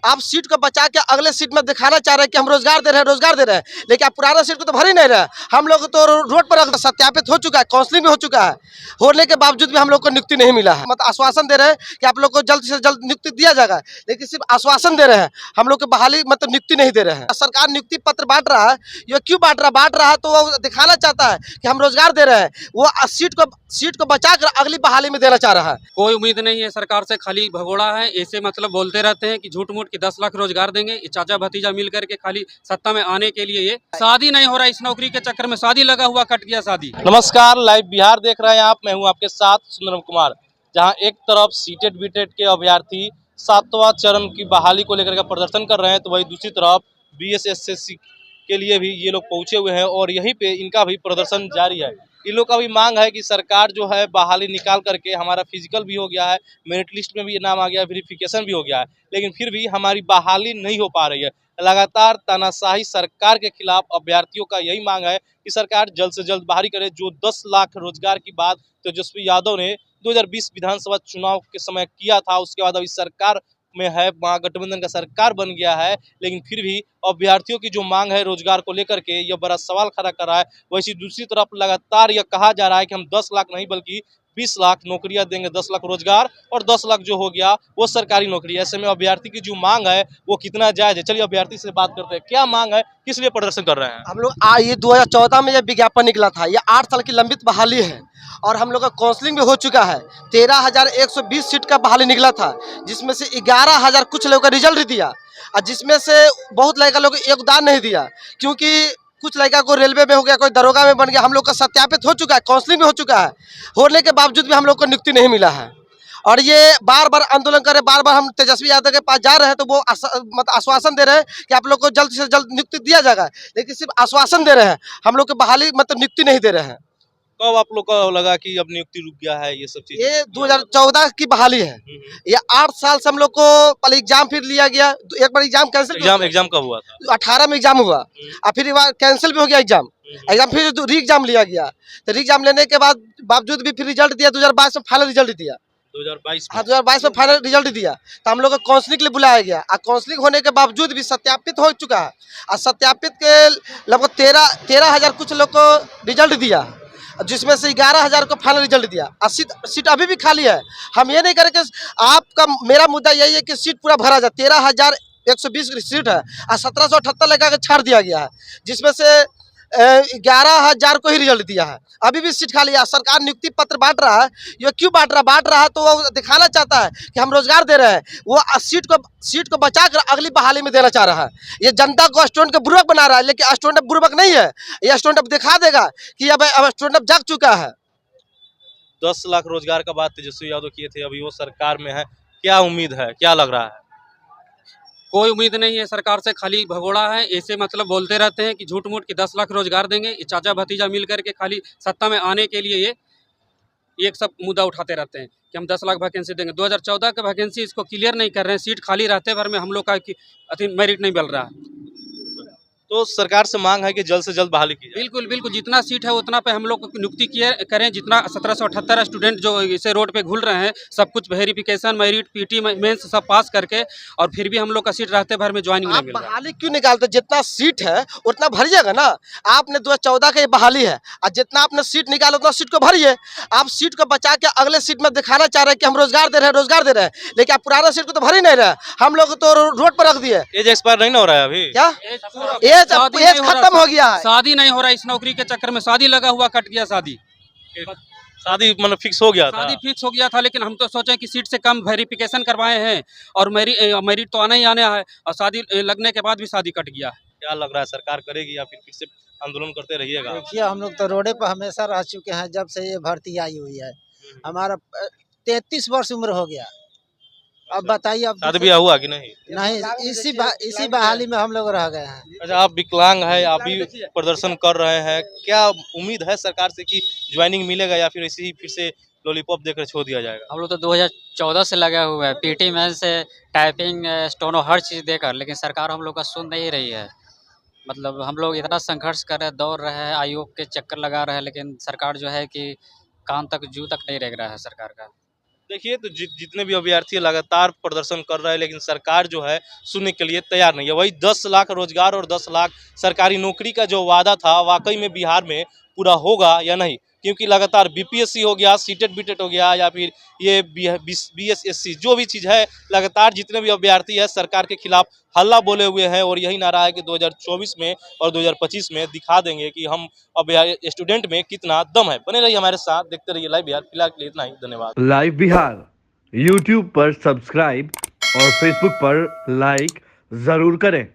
आप सीट को बचा के अगले सीट में दिखाना चाह रहे हैं कि हम रोजगार दे रहे हैं, रोजगार दे रहे हैं, लेकिन आप पुराना सीट को तो भर ही नहीं रहे। हम लोग तो रोड पर सत्यापित हो चुका है, काउंसलिंग भी हो चुका है, होने के बावजूद भी हम लोग को नियुक्ति नहीं मिला है। मतलब आश्वासन दे रहे हैं कि आप लोग को जल्द से जल्द नियुक्ति दिया जाएगा, लेकिन सिर्फ आश्वासन दे रहे हैं, हम लोग को बहाली मतलब नियुक्ति नहीं दे रहे हैं। सरकार नियुक्ति पत्र बांट रहा है, ये क्यों बांट रहा है तो वो दिखाना चाहता है कि हम रोजगार दे रहे हैं, वो सीट को बचा कर अगली बहाली में देना चाह रहा है। कोई उम्मीद नहीं है सरकार से, खाली भगोड़ा है। ऐसे मतलब बोलते रहते हैं कि झूठ मूठ के 10 लाख रोजगार देंगे, चाचा भतीजा मिल करके खाली सत्ता में आने के लिए। ये शादी नहीं हो रहा, इस नौकरी के चक्कर में शादी लगा हुआ, कट गया शादी। नमस्कार, लाइव बिहार देख रहे हैं आप। मैं हूं आपके साथ सुंदरम कुमार। जहां एक तरफ सीटेट बीटेट के अभ्यर्थी 7वां चरण की बहाली को लेकर के प्रदर्शन कर रहे हैं, तो वही दूसरी तरफ बीएसएससी के लिए भी ये लोग पहुंचे हुए हैं और यहीं पे इनका भी प्रदर्शन जारी है। इन लोग का भी मांग है कि सरकार जो है बहाली निकाल करके, हमारा फिजिकल भी हो गया है, मेरिट लिस्ट में भी नाम आ गया है, वेरिफिकेशन भी हो गया है, लेकिन फिर भी हमारी बहाली नहीं हो पा रही है। लगातार तानाशाही सरकार के खिलाफ अभ्यर्थियों का यही मांग है कि सरकार जल्द से जल्द बहाली करे। जो 10 लाख रोजगार की बात तेजस्वी यादव ने 2020 विधानसभा चुनाव के समय किया था, उसके बाद अभी सरकार में है, महागठबंधन का सरकार बन गया है, लेकिन फिर भी अभ्यर्थियों की जो मांग है रोजगार को लेकर के, यह बड़ा सवाल खड़ा कर रहा है। वैसी दूसरी तरफ लगातार यह कहा जा रहा है कि हम 10 लाख नहीं बल्कि 20 लाख नौकरियां देंगे, 10 लाख रोजगार और 10 लाख जो हो गया वो सरकारी नौकरी। ऐसे में अभ्यर्थी की जो मांग है वो कितना जायज है, चलिए अभ्यर्थी से बात करते हैं। क्या मांग है, किस लिए प्रदर्शन कर रहे हैं? हम लोग ये 2014 में यह विज्ञापन निकला था, ये 8 साल की लंबित बहाली है और हम लोग का काउंसलिंग भी हो चुका है। 13,120 सीट का बहाली निकला था, जिसमें से 11,000 कुछ लोगों का रिजल्ट दिया और जिसमें से बहुत लड़का लोग योगदान नहीं दिया, क्योंकि कुछ लड़का को रेलवे में हो गया, कोई दरोगा में बन गया। हम लोग का सत्यापित हो चुका है, काउंसलिंग भी हो चुका है, होने के बावजूद भी हम लोग को नियुक्ति नहीं मिला है। और ये बार बार आंदोलन कर रहे, बार बार हम तेजस्वी यादव के पास जा रहे हैं तो वो मतलब आश्वासन दे रहे हैं कि आप लोग को जल्द से जल्द नियुक्ति दिया जाएगा, लेकिन सिर्फ आश्वासन दे रहे हैं, हम लोग को बहाली मतलब नियुक्ति नहीं दे रहे हैं। कब आप लोग को लगा कि अब नियुक्ति रुक गया है? ये सब चीज ये 2014 की बहाली है। ये 8 साल से हम लोग को पहले एग्जाम फिर लिया गया, एक बार एग्जाम कैंसिल। एग्जाम कब हुआ था? 18 में एग्जाम हुआ और फिर कैंसिल भी हो गया एग्जाम। फिर री एग्जाम लिया गया, तो री एग्जाम लेने के बाद बावजूद भी फिर रिजल्ट दिया 2022 में, फाइनल रिजल्ट दिया 2022 में फाइनल रिजल्ट दिया। तो हम लोग को काउंसलिंग के लिए बुलाया गया और काउंसलिंग होने के बावजूद भी सत्यापित हो चुका है और सत्यापित के लगभग 13,000 कुछ लोग को रिजल्ट दिया, जिसमें से 11,000 को फाइनल रिजल्ट दिया और सीट अभी भी खाली है। हम ये नहीं करेंगे, आपका मेरा मुद्दा यही है कि सीट पूरा भरा जाए। 13,120 सीट है और 1778 लगा के छाड़ दिया गया है, जिसमें से 11,000 को ही रिजल्ट दिया है, अभी भी सीट खाली है। सरकार नियुक्ति पत्र बांट रहा है, ये क्यों बांट रहा है तो वो दिखाना चाहता है कि हम रोजगार दे रहे हैं, वो सीट को बचा कर अगली बहाली में देना चाह रहा है। ये जनता को स्टूडेंट को बुर्बक बना रहा है, लेकिन स्टूडेंट बुर्बक नहीं है, ये स्टूडेंट दिखा देगा कि अब स्टूडेंट जाग चुका है। 10 लाख रोजगार का बात तेजस्वी यादव किए थे, अभी वो सरकार में है, क्या उम्मीद है, क्या लग रहा है? कोई उम्मीद नहीं है सरकार से, खाली भगोड़ा है। ऐसे मतलब बोलते रहते हैं कि झूठ मूठ के 10 लाख रोजगार देंगे, चाचा भतीजा मिल करके खाली सत्ता में आने के लिए ये एक सब मुद्दा उठाते रहते हैं कि हम 10 लाख वैकेंसी देंगे। 2014 का वैकेंसी इसको क्लियर नहीं कर रहे हैं, सीट खाली रहते भर में हम लोग का मेरिट नहीं मिल रहा है। तो सरकार से मांग है कि जल्द से जल्द बहाली की जाए। बिल्कुल बिल्कुल, जितना सीट है उतना पे हम लोग नियुक्ति करें। जितना 1778 स्टूडेंट जो इसे रोड पे घूल रहे हैं, सब कुछ वेरिफिकेशन, मेरिट, पीटी, मेंस सब पास करके, और फिर भी हम लोग का सीट रहते भर में ज्वाइनिंग नहीं मिल रहा है। बहाली क्यों निकालते? जितना सीट है उतना भरिएगा ना। आपने 2014 का ये बहाली है और जितना आपने सीट निकाला उतना सीट को भरिए। आप सीट को बचा के अगले सीट में दिखाना चाह रहे हैं कि हम रोजगार दे रहे हैं, रोजगार दे रहे हैं, लेकिन आप पुराना सीट को तो भर ही नहीं रहे। हम लोग तो रोड पर रख दिए। एज एक्सपायर नहीं ना हो रहा है अभी? क्या एज खत्म हो गया है? शादी नहीं हो रहा, इस नौकरी के चक्कर में शादी लगा हुआ, कट गया शादी। शादी मतलब फिक्स हो गया था? शादी फिक्स हो गया था, लेकिन हम तो सोचे कि सीट से कम वेरिफिकेशन करवाए हैं और मेरिट तो आना ही आना है, और शादी लगने के बाद भी शादी कट गया। क्या लग रहा है, सरकार करेगी या फिर से आंदोलन करते रहिएगा? देखिए, हम लोग तो रोडे पर हमेशा रह चुके हैं जब से ये भर्ती आई हुई है। हमारा 33 वर्ष उम्र हो गया। अब बताइए, अब शादी ब्याह हुआ कि नहीं? नहीं, इसी बहाली में हम लोग रह गए हैं। अच्छा, आप विकलांग है, आप भी प्रदर्शन कर रहे हैं, क्या उम्मीद है सरकार से कि ज्वाइनिंग मिलेगा या फिर ऐसे ही फिर से लॉलीपॉप देकर छोड़ दिया जाएगा? हम लोग तो 2014 से लगा हुआ है, पीटी में से टाइपिंग, स्टोनो, हर चीज़ देकर, लेकिन सरकार हम लोग का सुन नहीं रही है। मतलब हम लोग इतना संघर्ष कर रहे हैं, दौड़ रहे हैं, आयोग के चक्कर लगा रहे हैं, लेकिन सरकार जो है कि कान तक जू तक नहीं रख रहा है सरकार का। देखिए तो जितने भी अभ्यर्थी लगातार प्रदर्शन कर रहे हैं, लेकिन सरकार जो है सुनने के लिए तैयार नहीं है। वही 10 लाख रोजगार और 10 लाख सरकारी नौकरी का जो वादा था वाकई में बिहार में पूरा होगा या नहीं, क्योंकि लगातार बीपीएससी हो गया, सीटेट बीटेट हो गया, या फिर ये बीएसएससी जो भी चीज़ है, लगातार जितने भी अभ्यर्थी है सरकार के खिलाफ हल्ला बोले हुए हैं। और यही नारा है कि 2024 में और 2025 में दिखा देंगे कि हम अब स्टूडेंट में कितना दम है। बने रहिए हमारे साथ, देखते रहिए लाइव बिहार। फिलहाल के लिए इतना ही, धन्यवाद। लाइव बिहार यूट्यूब पर सब्सक्राइब और फेसबुक पर लाइक जरूर करें।